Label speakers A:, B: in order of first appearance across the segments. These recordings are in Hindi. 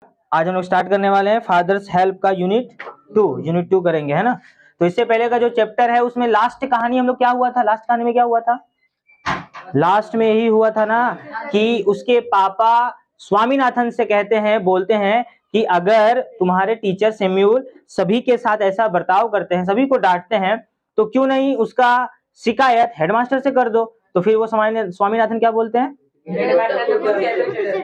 A: आज हम लोग स्टार्ट करने वाले हैं फादर्स हेल्प का यूनिट 2 करेंगे, है ना। तो इससे पहले का जो चैप्टर है उसमें लास्ट कहानी हम लोग क्या हुआ था, लास्ट कहानी में क्या हुआ था, लास्ट में यही हुआ था ना कि उसके पापा स्वामीनाथन से कहते हैं, बोलते हैं कि अगर तुम्हारे टीचर सैम्यूल सभी के साथ ऐसा बर्ताव करते हैं, सभी को डांटते हैं, तो क्यों नहीं उसका शिकायत हेडमास्टर से कर दो। तो फिर वो स्वामीनाथन क्या बोलते हैं,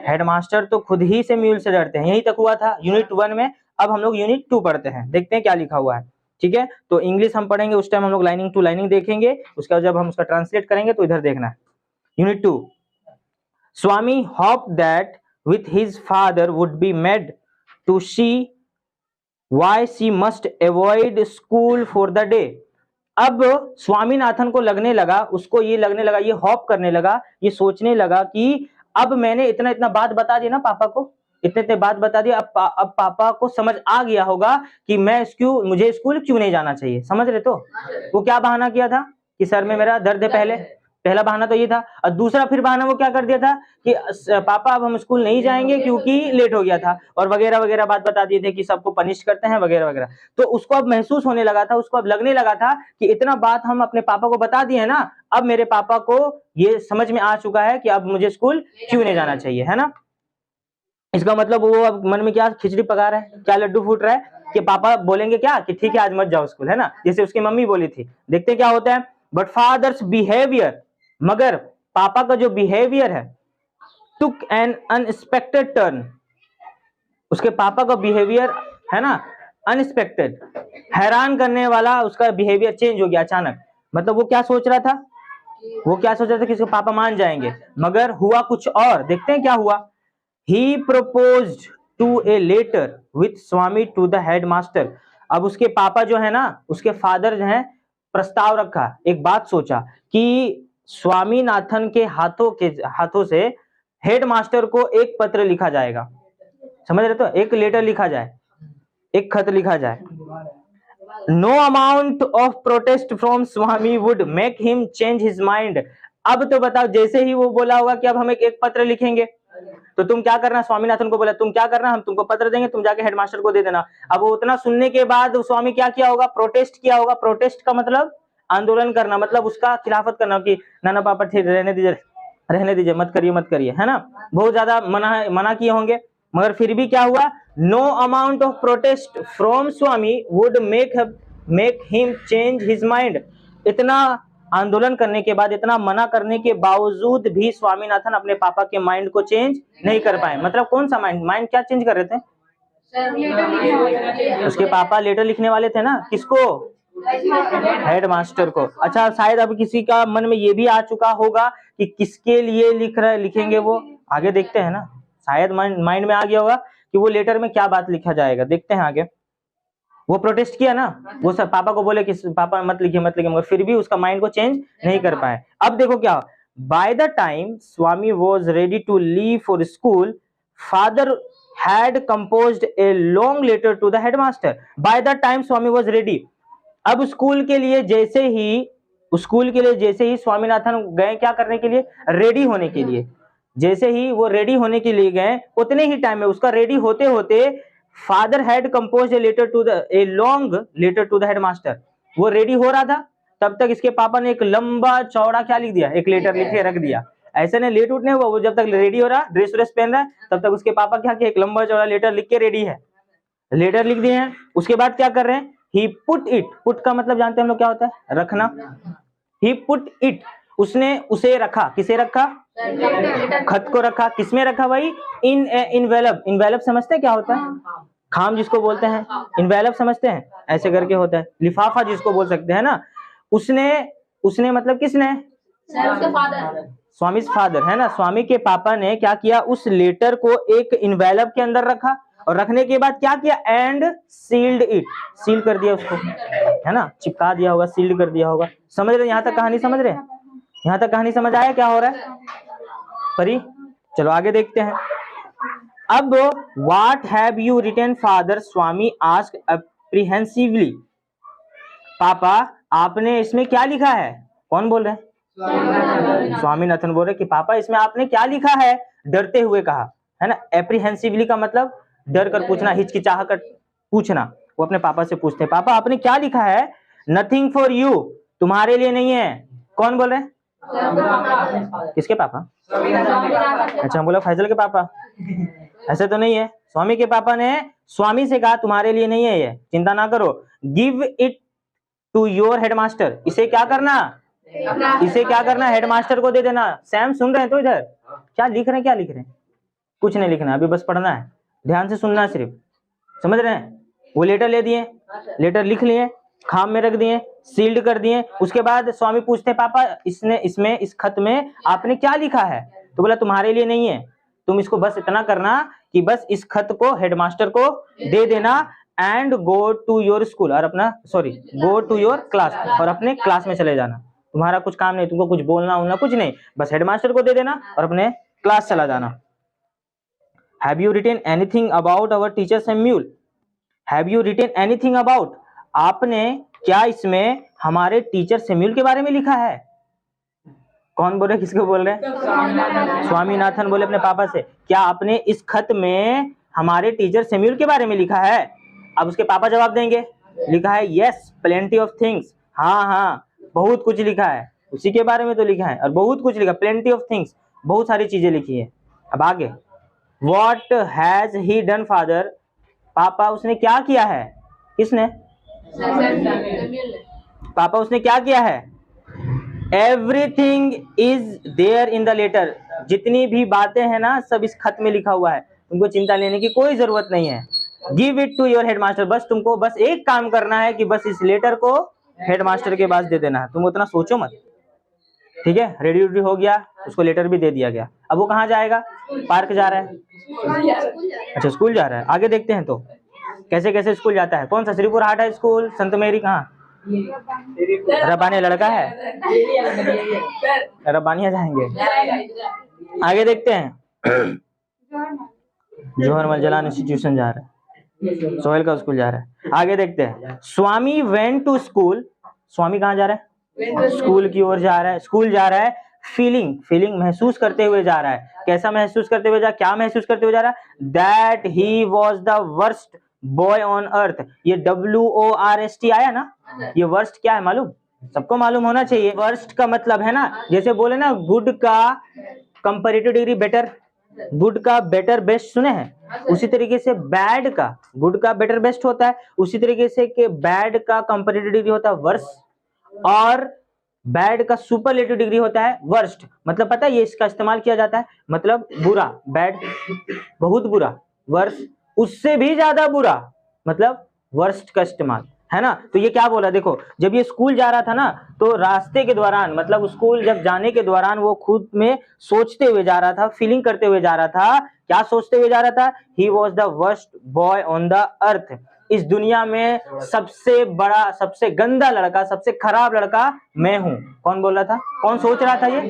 A: हेडमास्टर तो खुद ही सैम्यूल से डरते हैं। यही तक हुआ था यूनिट 1 में। अब हम लोग यूनिट 2 पढ़ते हैं, देखते हैं क्या लिखा हुआ है। ठीक है, तो इंग्लिश हम पढ़ेंगे, उस टाइम हम लोग लाइनिंग टू लाइनिंग देखेंगे, उसका जब हम उसका ट्रांसलेट करेंगे तो इधर देखना है। Unit 2. Swami hoped that with his father would be made to see why she must avoid school for the day. अब स्वामीनाथन को लगने लगा, उसको ये लगने लगा, ये हॉप करने लगा, ये सोचने लगा कि अब मैंने इतना इतना बात बता दी ना पापा को, इतने इतने बात बता दिया, अब पापा को समझ आ गया होगा कि मुझे स्कूल क्यों नहीं जाना चाहिए। समझ रहे? तो वो क्या बहाना किया था कि सर में मेरा दर्द है, पहला बहाना तो ये था। और दूसरा फिर बहाना वो क्या कर दिया था कि पापा अब हम स्कूल नहीं जाएंगे क्योंकि लेट हो गया था, और वगैरह वगैरह बात बता दिए थे कि सबको पनिश करते हैं वगैरह वगैरह। तो उसको अब महसूस होने लगा था, उसको अब लगने लगा था कि इतना बात हम अपने पापा को बता दिए ना, अब मेरे पापा को ये समझ में आ चुका है कि अब मुझे स्कूल क्यों नहीं जाना चाहिए, है ना। इसका मतलब वो अब मन में क्या खिचड़ी पका रहा है, क्या लड्डू फूट रहा है कि पापा बोलेंगे क्या कि ठीक है आज मत जाओ स्कूल, है ना, जैसे उसकी मम्मी बोली थी। देखते हैं क्या होता है। बट फादर्स बिहेवियर, मगर पापा का जो बिहेवियर है, टुक एन अनएक्सपेक्टेड टर्न, उसके पापा का बिहेवियर है ना अनएक्सपेक्टेड, हैरान करने वाला उसका बिहेवियर चेंज हो गया अचानक। मतलब वो क्या सोच रहा था, वो क्या सोच रहा था कि उसके पापा मान जाएंगे, मगर हुआ कुछ और। देखते हैं क्या हुआ। ही proposed to a letter with Swami to the headmaster. अब उसके पापा जो है ना, उसके फादर जो हैं, प्रस्ताव रखा, एक बात सोचा कि स्वामीनाथन के हाथों से हेडमास्टर को एक पत्र लिखा जाएगा। समझ रहे? तो एक लेटर लिखा जाए, एक खत लिखा जाए। No amount of protest from Swami would make him change his mind. अब तो बताओ, जैसे ही वो बोला होगा कि अब हम एक पत्र लिखेंगे, तो तुम क्या करना, स्वामीनाथन को बोला तुम क्या करना, हम तुमको पत्र देंगे, तुम जाके हेडमास्टर को दे देना। अब वो उतना सुनने के बाद स्वामी क्या किया होगा, प्रोटेस्ट किया होगा। प्रोटेस्ट का मतलब आंदोलन करना, मतलब उसका खिलाफत करना कि ना ना पापा ठीक रहने दीजिए, रहने दीजिए, मत करिए, है ना। बहुत ज्यादा मना किए होंगे, मगर फिर भी क्या हुआ, no amount of protest from Swami would make him change his mind. इतना आंदोलन करने के बाद, इतना मना करने के बावजूद भी स्वामीनाथन अपने पापा के माइंड को चेंज नहीं कर पाए। मतलब कौन सा माइंड क्या चेंज कर रहे थे, उसके पापा लेटर लिखने वाले थे ना, किसको, हेडमास्टर को। अच्छा, शायद अब किसी का मन में ये भी आ चुका होगा कि किसके लिए लिखेंगे, वो आगे देखते हैं ना। शायद माइंड में आ गया होगा कि वो लेटर में क्या बात लिखा जाएगा, देखते हैं आगे। वो प्रोटेस्ट किया ना, वो सब पापा को बोले कि पापा मत लिखिए, मगर फिर भी उसका माइंड को चेंज नहीं कर पाए। अब देखो क्या, by the time Swami was ready to leave for school, father had composed a long letter to the headmaster. By the time Swami was ready, अब स्कूल के लिए जैसे ही स्वामीनाथन गए क्या करने के लिए, रेडी होने के लिए। जैसे ही वो रेडी होने के लिए गए, उतने ही टाइम में उसका रेडी होते होते father had compose a long letter to the headmaster. वो रेडी हो रहा था, तब तक इसके पापा ने एक लंबा चौड़ा क्या लिख दिया, एक लेटर लिख के रख दिया। ऐसे ने लेट उठने हुआ, वो जब तक रेडी हो रहा, ड्रेस व्रेस पहन रहा है, तब तक उसके पापा क्या किया, एक लंबा चौड़ा लेटर लिख के रेडी है। लेटर लिख दिए हैं, उसके बाद क्या कर रहे हैं, ही पुट इट, पुट का मतलब जानते हैं हम लोग क्या होता है, रखना। ही पुट इट, उसने उसे रखा, किसे रखा, खत को रखा। किसमें रखा भाई, इन इनवेलप। इनवेलप समझते हैं क्या होता है, खाम जिसको बोलते हैं, इनवेलप समझते हैं, ऐसे करके होता है, लिफाफा जिसको बोल सकते हैं ना। उसने मतलब किसने, स्वामी फादर है ना, स्वामी के पापा ने क्या किया, उस लेटर को एक इनवेलप के अंदर रखा, और रखने के बाद क्या किया, एंड सील्ड इट, सील कर दिया उसको, है ना, चिपका दिया होगा, सील्ड कर दिया होगा। समझ रहे, यहां तक कहानी समझ रहे, यहां तक कहानी समझ आया क्या हो रहा है परी? चलो आगे देखते हैं। अब what have you written father, Swami asked apprehensively. पापा आपने इसमें क्या लिखा है, कौन बोल रहे हैं, स्वामीनाथन बोल रहे कि पापा इसमें आपने क्या लिखा है, डरते हुए कहा, है ना। एप्रीहेंसिवली का मतलब डर कर पूछना, हिचकिचाह कर पूछना। वो अपने पापा से पूछते हैं, पापा आपने क्या लिखा है? नथिंग फॉर यू, तुम्हारे लिए नहीं है। कौन बोल रहे हैं? किसके पापा? अच्छा, हम बोला फैजल के पापा। ऐसे तो नहीं है, स्वामी के पापा ने स्वामी से कहा तुम्हारे लिए नहीं है ये, चिंता ना करो। Give it to your headmaster, इसे क्या करना? इसे क्या करना? हेडमास्टर को दे देना। सैम सुन रहे हैं तो इधर क्या लिख रहे हैं? क्या लिख रहे हैं? कुछ नहीं लिखना, अभी बस पढ़ना है, ध्यान से सुनना सिर्फ, समझ रहे हैं? वो लेटर ले दिए, लेटर लिख लिए, खाम में रख दिए, सील्ड कर दिए। उसके बाद स्वामी पूछते हैं पापा इसने इसमें इस खत में आपने क्या लिखा है? तो बोला तुम्हारे लिए नहीं है, तुम इसको बस इतना करना कि बस इस खत को हेडमास्टर को दे देना and go to your school, और अपना गो टू योर क्लास, और अपने क्लास में चले जाना। तुम्हारा कुछ काम नहीं, तुमको कुछ बोलना उलना कुछ नहीं, बस हेडमास्टर को दे देना और अपने क्लास चला जाना। Have you written anything about our teacher Samuel? Have you written anything about? आपने क्या इसमें हमारे टीचर सैम्यूल के बारे में लिखा है? कौन बोल रहे, किसको बोल रहे हैं? स्वामीनाथन बोले अपने पापा से, क्या आपने इस खत में हमारे टीचर सैम्यूल के बारे में लिखा है? अब उसके पापा जवाब देंगे, लिखा है यस प्लेंटी ऑफ थिंग्स, हाँ हाँ बहुत कुछ लिखा है, उसी के बारे में तो लिखा है, और बहुत कुछ लिखा, प्लेंटी ऑफ थिंग्स, बहुत सारी चीजें लिखी है। अब आगे, What has he done father? पापा उसने क्या किया है? किसने? पापा उसने क्या किया है? Everything is there in the letter, जितनी भी बातें हैं ना सब इस खत में लिखा हुआ है, तुमको चिंता लेने की कोई जरूरत नहीं है। Give it to your headmaster, बस तुमको बस एक काम करना है कि बस इस लेटर को हेडमास्टर के पास दे देना है, तुम उतना सोचो मत, ठीक है? रेडी हो गया, उसको लेटर भी दे दिया गया। अब वो कहाँ जाएगा? पार्क जा रहा है। अच्छा स्कूल जा रहा है, आगे देखते हैं तो कैसे कैसे स्कूल जाता है। कौन सा? श्रीपुर हाट है स्कूल, संत मेरी कहाँ? रबानिया लड़का है, रबानिया जाएंगे। आगे देखते हैं, जौहरमल जलान इंस्टीट्यूशन जा रहा है, सोहेल का स्कूल जा रहा है। आगे देखते हैं, स्वामी वेंट टू स्कूल, स्वामी कहाँ जा रहा है? स्कूल की ओर जा रहा है, स्कूल जा रहा है। फीलिंग महसूस करते हुए जा रहा है, कैसा महसूस करते हुए क्या महसूस करते हुए जा रहा है? That he was the worst boy on earth. ये WORST आया ना, ये वर्स्ट क्या है मालूम? सबको मालूम होना चाहिए। वर्स्ट का मतलब है ना, जैसे बोले ना गुड का कंपैरेटिव डिग्री बेटर, गुड का बेटर बेस्ट सुने हैं, उसी तरीके से बैड का गुड का बेटर बेस्ट होता है, उसी तरीके से कि बैड का कंपैरेटिव डिग्री होता है वर्स्ट, और बैड का सुपरलेटिव डिग्री होता है वर्स्ट। मतलब पता है ये इसका इस्तेमाल किया जाता है, मतलब बुरा, बैड बहुत बुरा, वर्स्ट उससे भी ज्यादा बुरा, मतलब वर्स्ट का इस्तेमाल है ना। तो ये क्या बोला देखो, जब ये स्कूल जा रहा था ना तो रास्ते के दौरान, मतलब स्कूल जब जाने के दौरान वो खुद में सोचते हुए जा रहा था, फीलिंग करते हुए जा रहा था। क्या सोचते हुए जा रहा था? He was the worst boy on the earth, इस दुनिया में सबसे बड़ा, सबसे गंदा लड़का, सबसे खराब लड़का मैं हूं। कौन बोल रहा था? कौन सोच रहा था? ये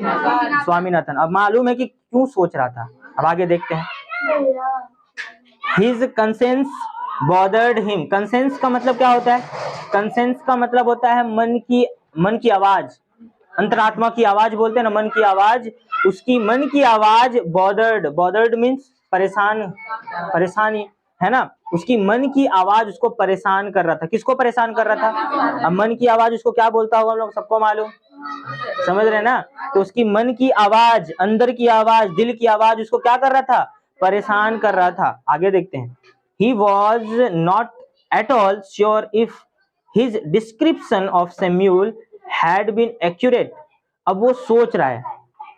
A: स्वामीनाथन। अब मालूम है कि क्यों सोच रहा था, अब आगे देखते हैं। His conscience bothered him, conscience का मतलब क्या होता है? conscience का मतलब होता है मन की आवाज, अंतरात्मा की आवाज बोलते हैं ना, मन की आवाज। उसकी मन की आवाज bothered means परेशानी है ना, उसकी मन की आवाज उसको परेशान कर रहा था। किसको परेशान कर रहा था? अब मन की आवाज उसको क्या बोलता होगा हम लोग सबको मालूम, समझ रहे ना? तो उसकी मन की आवाज, अंदर की आवाज, दिल की आवाज उसको क्या कर रहा था? परेशान कर रहा था। आगे देखते हैं, he was not at all sure if his description of Samuel had been accurate। अब वो सोच रहा है,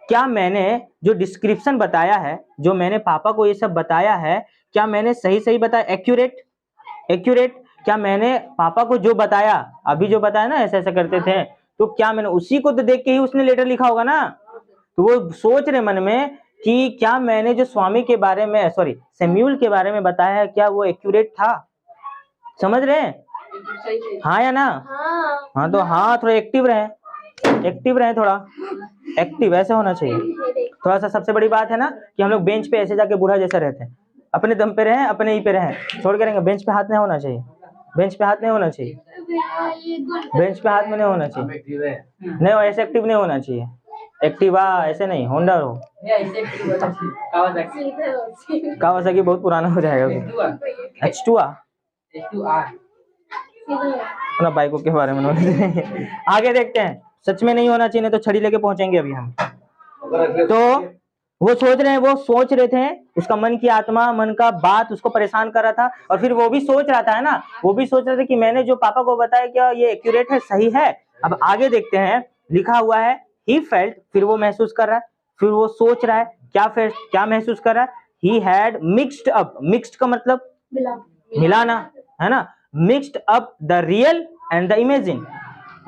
A: क्या मैंने जो डिस्क्रिप्शन बताया है, जो मैंने पापा को ये सब बताया है, क्या मैंने सही बताया? एक्यूरेट, क्या मैंने पापा को जो बताया, अभी जो बताया ना ऐसा करते थे, तो क्या मैंने उसी को तो देख के ही उसने लेटर लिखा होगा ना। तो वो सोच रहे मन में कि क्या मैंने जो स्वामी के बारे में, सैम्यूल के बारे में बताया है, क्या वो एक्यूरेट था? समझ रहे हैं? हाँ या ना? हाँ तो हाँ, थोड़ा एक्टिव रहे, थोड़ा एक्टिव ऐसे होना चाहिए थोड़ा सा। सबसे बड़ी बात है ना कि हम लोग बेंच पे ऐसे जाके बूढ़ा जैसा रहते हैं, अपने दम पे रहें, अपने ही पे रहें, छोड़ के रहेंगे। बेंच पे हाथ नहीं होना चाहिए, बेंच पे हाथ में नहीं होना चाहिए, नहीं ऐसे एक्टिव नहीं होना चाहिए। एक्टिवा ऐसे नहीं, होंडा हो, कावासाकी बहुत पुराना हो जाएगा। H2R अपना बाइकों के बारे में नॉलेज आगे देखते हैं। सच में नहीं होना चाहिए तो छड़ी लेके पहुंचेंगे अभी हम। तो वो सोच रहे थे, उसका मन की आत्मा, मन का बात उसको परेशान कर रहा था। और फिर वो भी सोच रहा था, है ना, वो भी सोच रहा था कि मैंने जो पापा को बताया क्या ये एक्यूरेट है, सही है। अब आगे देखते हैं, लिखा हुआ है ही फेल्ट, फिर वो महसूस कर रहा है, फिर वो सोच रहा है क्या महसूस कर रहा है। He had mixed up, mixed का मतलब मिलाना, है ना, mixed up the real and the imagine.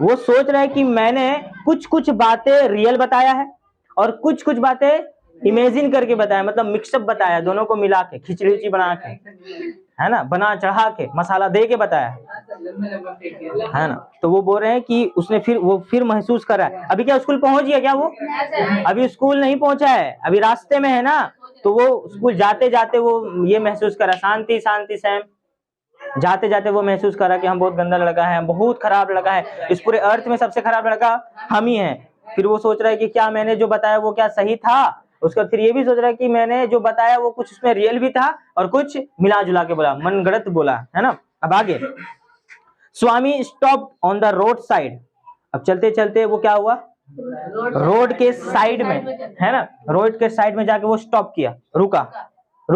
A: वो सोच रहा है कि मैंने कुछ कुछ बातें रियल बताया है और कुछ कुछ बातें इमेजिन करके बताया, मतलब मिक्सअप बताया, दोनों को मिला के, खिचड़ी उचड़ी बना के, है ना, बना चढ़ा के, मसाला दे के बताया, है ना। तो वो बोल रहे हैं कि उसने फिर महसूस करा है। अभी क्या स्कूल पहुंच गया क्या? वो अभी स्कूल नहीं पहुंचा है, अभी रास्ते में है ना। तो वो स्कूल जाते जाते वो ये महसूस करा, शांति शांति सैम, जाते जाते वो महसूस करा कि हम बहुत गंदा लड़का है, बहुत खराब लड़का है, इस पूरे अर्थ में सबसे खराब लड़का हम ही हैं। फिर वो सोच रहा है कि क्या मैंने जो बताया वो क्या सही था। उसका फिर ये भी सोच रहा है कि मैंने जो बताया वो कुछ उसमें रियल भी था और कुछ मिला जुला के बोला, मन गढ़ंत बोला, है ना। अब आगे, Swami stop on the road side. अब चलते चलते वो क्या हुआ, रोड के साइड में, है ना, रोड के साइड में जाके वो स्टॉप किया, रुक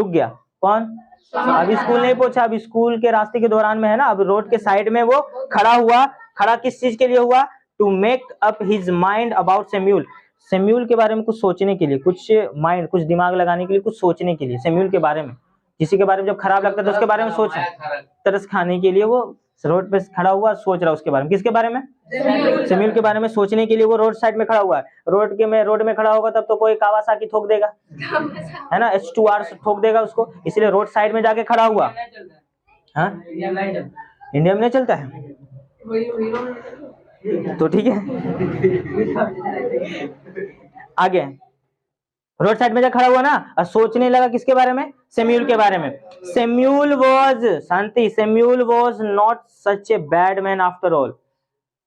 A: गया। कौन? अभी स्कूल नहीं पहुंचा, अभी स्कूल के रास्ते के दौरान में है ना। अब रोड के साइड में वो खड़ा हुआ। खड़ा किस चीज के लिए हुआ? To make up his mind about Samuel, Samuel के बारे में कुछ सोचने के लिए, कुछ माइंड, कुछ दिमाग लगाने के लिए, कुछ सोचने के लिए, सैम्यूल के बारे में। किसी के बारे में जब खराब लगता है तो उसके बारे में सोच, तरस खाने के लिए वो रोड पे खड़ा हुआ, सोच रहा उसके बारे में। किसके बारे में? सैम्यूल के बारे में सोचने के लिए वो रोड साइड में खड़ा हुआ है। रोड में खड़ा होगा तब तो कोई कावासाकी ठोक देगा, है ना, H2R ठोक देगा उसको, इसलिए रोड साइड में जाके खड़ा हुआ। हाँ, इंडिया में नहीं चलता है तो ठीक है। आगे रोड साइड में जा खड़ा हुआ ना, और सोचने लगा किसके बारे में? सैम्यूल के बारे में। Samuel was not such a bad man after all.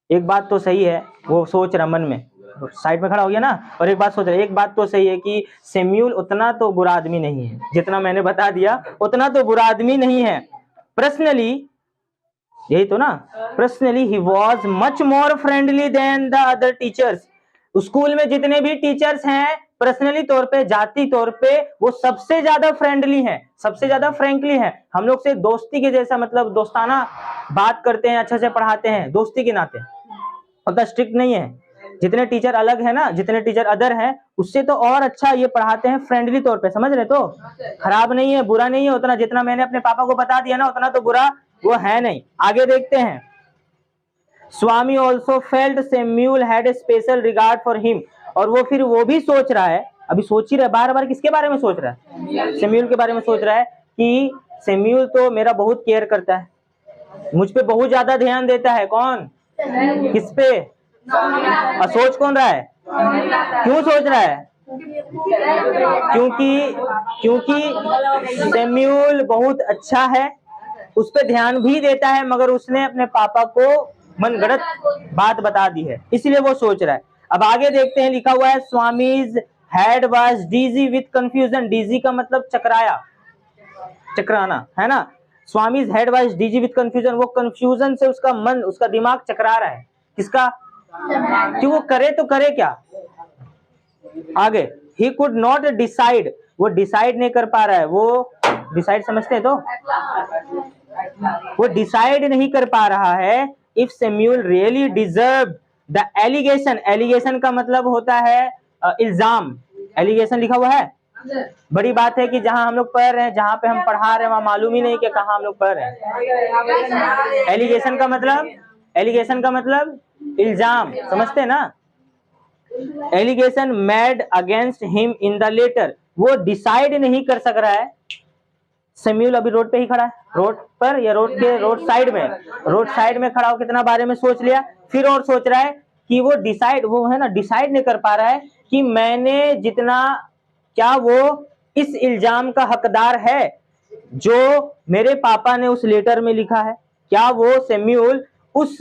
A: एक बात तो सही है, वो सोच रहा मन में, साइड में खड़ा हो गया ना, और एक बात सोच रहा है, एक बात तो सही है कि सैम्यूल उतना तो बुरा आदमी नहीं है, जितना मैंने बता दिया उतना तो बुरा आदमी नहीं है। पर्सनली, यही तो ना, personally he was much more friendly than the other teachers. School में जितने भी टीचर्स हैं, पर्सनली तौर पे, जाति तौर पे वो सबसे ज्यादा फ्रेंडली हैं, सबसे ज्यादा फ्रैंकली हैं, हम लोग से दोस्ती के जैसा, मतलब दोस्ताना बात करते हैं, अच्छे से पढ़ाते हैं, दोस्ती के नाते, उतना स्ट्रिक्ट नहीं है। जितने टीचर अलग है ना, जितने टीचर अदर हैं, उससे तो और अच्छा ये पढ़ाते हैं फ्रेंडली तौर पे, समझ रहे? तो खराब नहीं है, बुरा नहीं है उतना, जितना मैंने अपने पापा को बता दिया ना उतना तो बुरा वो है नहीं। आगे देखते हैं, Swami also felt Samuel had a special regard for him. और वो फिर वो भी सोच रहा है, अभी सोच ही रहा है, बार बार किसके बारे में सोच रहा है? सैम्यूल के बारे में सोच रहा है कि सैम्यूल तो मेरा बहुत केयर करता है, मुझ पे बहुत ज्यादा ध्यान देता है। कौन? किस पे? और सोच कौन रहा है? क्यों सोच रहा है? क्योंकि सैम्यूल बहुत अच्छा है, उस पर ध्यान भी देता है, मगर उसने अपने पापा को मनगढ़ंत बात बता दी है, इसलिए वो सोच रहा है। अब आगे देखते हैं, लिखा हुआ है Swami's head was dizzy with confusion. Dizzy का मतलब चकराया, चकराना, है ना। Swami's head was dizzy with confusion, वो कंफ्यूजन से उसका मन, उसका दिमाग चकरा रहा है। किसका? कि वो करे तो करे क्या? आगे, ही कुड नॉट डिसाइड, वो डिसाइड नहीं कर पा रहा है। वो डिसाइड समझते हैं तो, वो डिसाइड नहीं कर पा रहा है if Samuel really deserve the allegation. Allegation का मतलब होता है इल्जाम। एलिगेशन लिखा हुआ है, बड़ी बात है कि जहां हम लोग पढ़ रहे हैं, जहां पे हम पढ़ा रहे हैं वहां मालूम ही नहीं कि कहां हम लोग पढ़ रहे हैं। एलिगेशन का मतलब इल्जाम, समझते हैं ना। Allegation made against him in the letter, वो डिसाइड नहीं कर सक रहा है। सैम्यूल अभी रोड पे ही खड़ा है, रोड पर या रोड साइड में, रोड साइड में खड़ा हो, कितना बारे में सोच लिया, फिर और सोच रहा है कि वो डिसाइड, वो है ना, डिसाइड नहीं कर पा रहा है कि मैंने जितना, क्या वो इस इल्जाम का हकदार है जो मेरे पापा ने उस लेटर में लिखा है? क्या वो सैम्यूल उस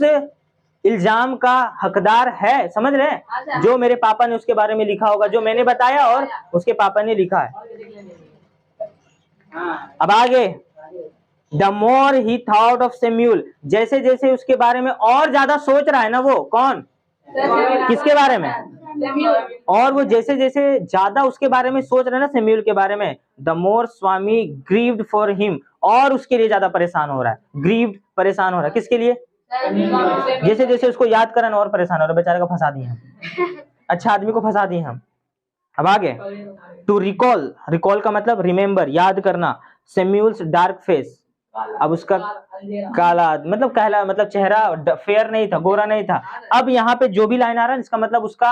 A: इल्जाम का हकदार है, समझ रहे हैं? जो मेरे पापा ने उसके बारे में लिखा होगा, जो मैंने बताया और उसके पापा ने लिखा है। अब आगे, the more he thought of Samuel, जैसे जैसे उसके बारे में और ज्यादा सोच रहा है ना, वो कौन, किसके बारे में, और वो जैसे जैसे ज्यादा उसके बारे में सोच रहा है ना सेम्यूल के बारे में, the more Swami grieved for him, और उसके लिए ज्यादा परेशान हो रहा है। ग्रीव्ड, परेशान हो रहा है, किसके लिए? जैसे जैसे उसको याद करना और परेशान हो रहा है, बेचारे को फंसा दिए हम, अच्छा आदमी को फंसा दिए हम। अब आगे, टू रिकॉल, रिकॉल का मतलब रिमेम्बर, याद करना, सेम्यूल्स डार्क फेस, अब उसका काला मतलब कहला मतलब चेहरा फेयर नहीं था, गोरा नहीं था। अब यहाँ पे जो भी लाइन आ रहा है इसका मतलब उसका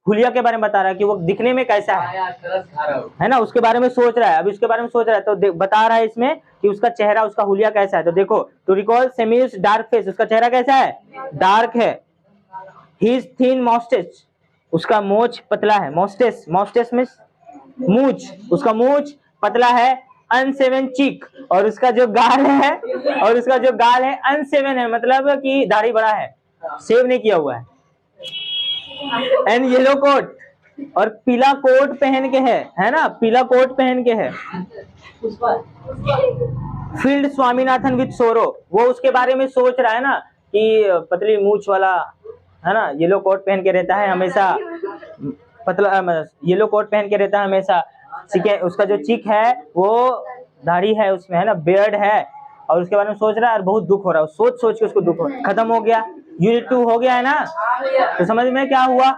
A: हुलिया के बारे में बता रहा है कि वो दिखने में कैसा है ना, उसके बारे में सोच रहा है, अभी उसके बारे में सोच रहा है, तो बता रहा है इसमें कि उसका चेहरा, उसका हुलिया कैसा है। तो देखो, टू रिकॉल सेम्यूल्स डार्क फेस, उसका चेहरा कैसा है, डार्क है। हिज थिन मॉस्टेच, उसका मोच पतला है, मॉस्टेस, मॉस्टेस मींस मूछ, उसका मूछ पतला है। अनसेवन चिक, और उसका जो गाल है, और उसका जो गाल है अनसेवन है, मतलब कि दाढ़ी बड़ा है, सेव नहीं किया हुआ है। एंड येलो कोट, और पीला कोट पहन के है ना, पीला कोट पहन के है। फील्ड स्वामीनाथन विद सोरो, वो उसके बारे में सोच रहा है ना कि पतली मूछ वाला है ना, येलो कोट पहन के रहता है हमेशा, पतला येलो कोट पहन के रहता है हमेशा। उसका जो चिक है वो दाढ़ी है उसमें, है ना, बियर्ड है, और उसके बारे में सोच रहा है और बहुत दुख हो रहा है, सोच सोच के उसको दुख हो रहा है। खत्म हो गया, यूनिट 2 हो गया है ना। तो समझ में क्या हुआ,